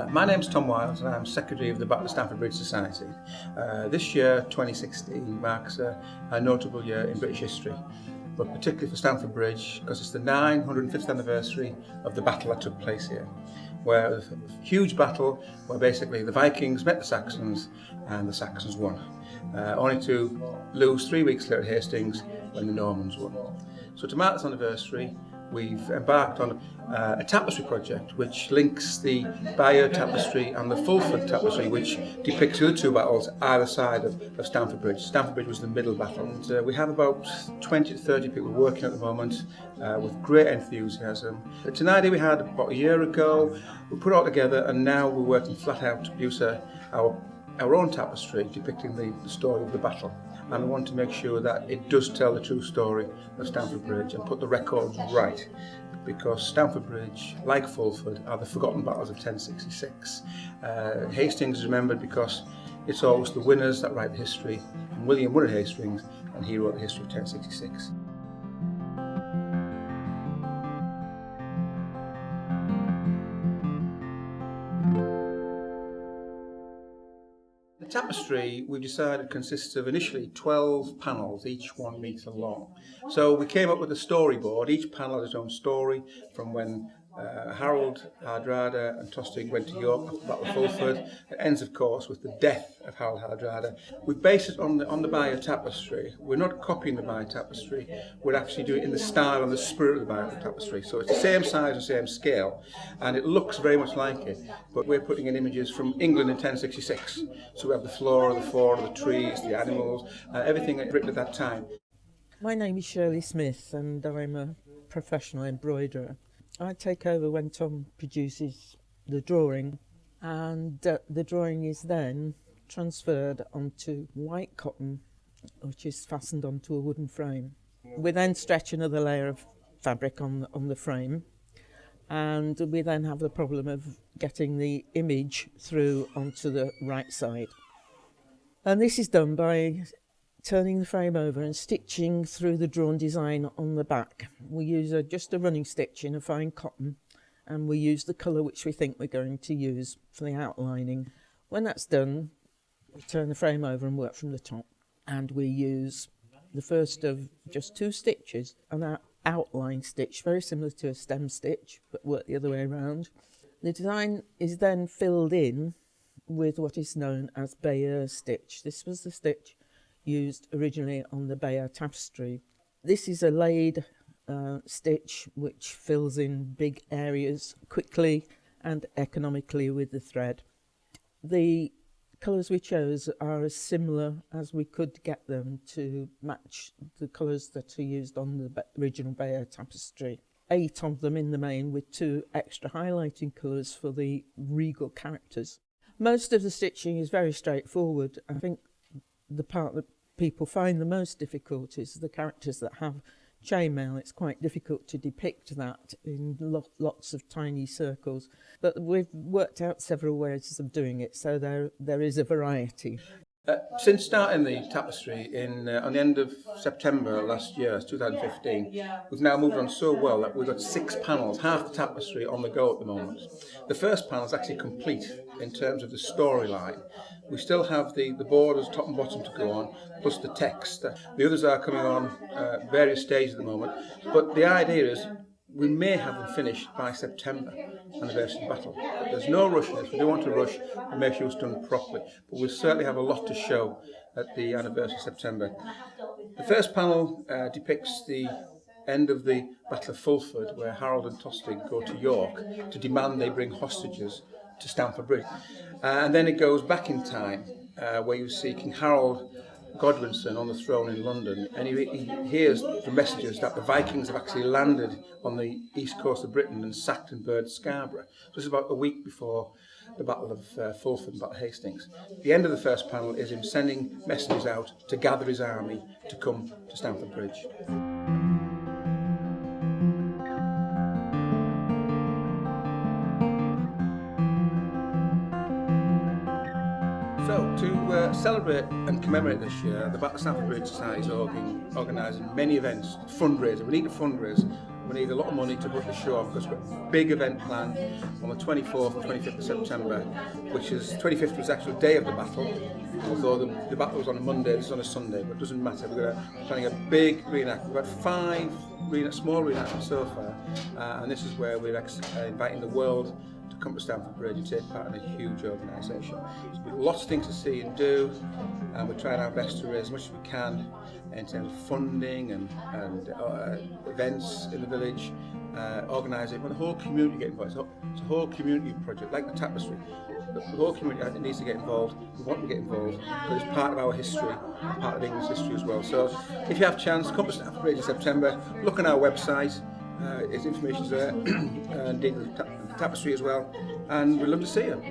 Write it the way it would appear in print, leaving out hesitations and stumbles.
My name's Tom Wiles and I'm Secretary of the Battle of Stamford Bridge Society. This year, 2016, marks a notable year in British history, but particularly for Stamford Bridge because it's the 905th anniversary of the battle that took place here, where a huge battle where basically the Vikings met the Saxons and the Saxons won, only to lose 3 weeks later at Hastings when the Normans won. So to mark this anniversary, we've embarked on a tapestry project which links the Bayeux Tapestry and the Fulford Tapestry, which depicts the two battles either side of Stamford Bridge. Stamford Bridge was the middle battle. And, we have about 20 to 30 people working at the moment with great enthusiasm. It's an idea we had about a year ago. We put it all together and now we're working flat out to produce our own tapestry depicting the story of the battle. And we want to make sure that it does tell the true story of Stamford Bridge and put the records right, because Stamford Bridge, like Fulford, are the forgotten battles of 1066. Hastings is remembered because it's always the winners that write the history, and William won at Hastings and he wrote the history of 1066. The tapestry, we've decided, consists of initially 12 panels, each 1 metre long. So we came up with a storyboard. Each panel has its own story, from when Harold Hardrada and Tostig went to York after the Battle of Fulford. It ends, of course, with the death of Harold Hardrada. We've based it on the Bayeux Tapestry. We're not copying the Bayeux Tapestry. We're actually doing it in the style and the spirit of the Bayeux Tapestry. So it's the same size and same scale, and it looks very much like it. But we're putting in images from England in 1066. So we have the flora, the fauna, the trees, the animals, everything written at that time. My name is Shirley Smith and I'm a professional embroiderer. I take over when Tom produces the drawing, and the drawing is then transferred onto white cotton, which is fastened onto a wooden frame. We then stretch another layer of fabric on the frame, and we then have the problem of getting the image through onto the right side. And this is done by turning the frame over and stitching through the drawn design on the back. We use just a running stitch in a fine cotton, and we use the colour which we think we're going to use for the outlining. When that's done, we turn the frame over and work from the top, and we use the first of just 2 stitches, an outline stitch, very similar to a stem stitch, but work the other way around. The design is then filled in with what is known as Bayeux stitch. This was the stitch used originally on the Bayeux Tapestry. This is a laid stitch which fills in big areas quickly and economically with the thread. The colours we chose are as similar as we could get them to match the colours that are used on the original Bayeux Tapestry. 8 of them in the main, with 2 extra highlighting colours for the regal characters. Most of the stitching is very straightforward. I think the part that people find the most difficult is the characters that have chainmail. It's quite difficult to depict that in lots of tiny circles, but we've worked out several ways of doing it, so there is a variety. Since starting the tapestry on the end of September last year, 2015, we've now moved on so well that we've got 6 panels, half the tapestry on the go at the moment. The first panel is actually complete in terms of the storyline. We still have the borders, top and bottom, to go on, plus the text. The others are coming on various stages at the moment, but the idea is we may have them finished by September, anniversary of the battle. But there's no rush in this. We don't want to rush and make sure it's done properly. But we'll certainly have a lot to show at the anniversary of September. The first panel depicts the end of the Battle of Fulford, where Harold and Tostig go to York to demand they bring hostages to Stamford Bridge. And then it goes back in time, where you see King Harold Godwinson on the throne in London, and he hears the messages that the Vikings have actually landed on the east coast of Britain and sacked and burned Scarborough. So this is about a week before the Battle of Fulford and Battle of Hastings. The end of the first panel is him sending messengers out to gather his army to come to Stamford Bridge. So, to celebrate and commemorate this year, the Battle of Stamford Bridge Society is organising many events, fundraiser. We need to fundraise we need a lot of money to put the show on because we've got a big event planned on the 24th and 25th of September, which is 25th was the actual day of the battle, although the battle was on a Monday, this is on a Sunday, but it doesn't matter. We're planning a big reenactment. We've had 5 small reenactments so far, and this is where we're inviting the world to come to Stamford Bridge and take part in a huge organisation. So we've got lots of things to see and do, and we're trying our best to raise as much as we can in terms of funding and events in the village, organise it, but the whole community get involved. So it's a whole community project, like the Tapestry. The whole community needs to get involved. We want to get involved because it's part of our history, part of England's history as well. So if you have a chance, come to Stamford Bridge in September, look on our website, its information's there, and dig the Tapestry as well, and we'd love to see you.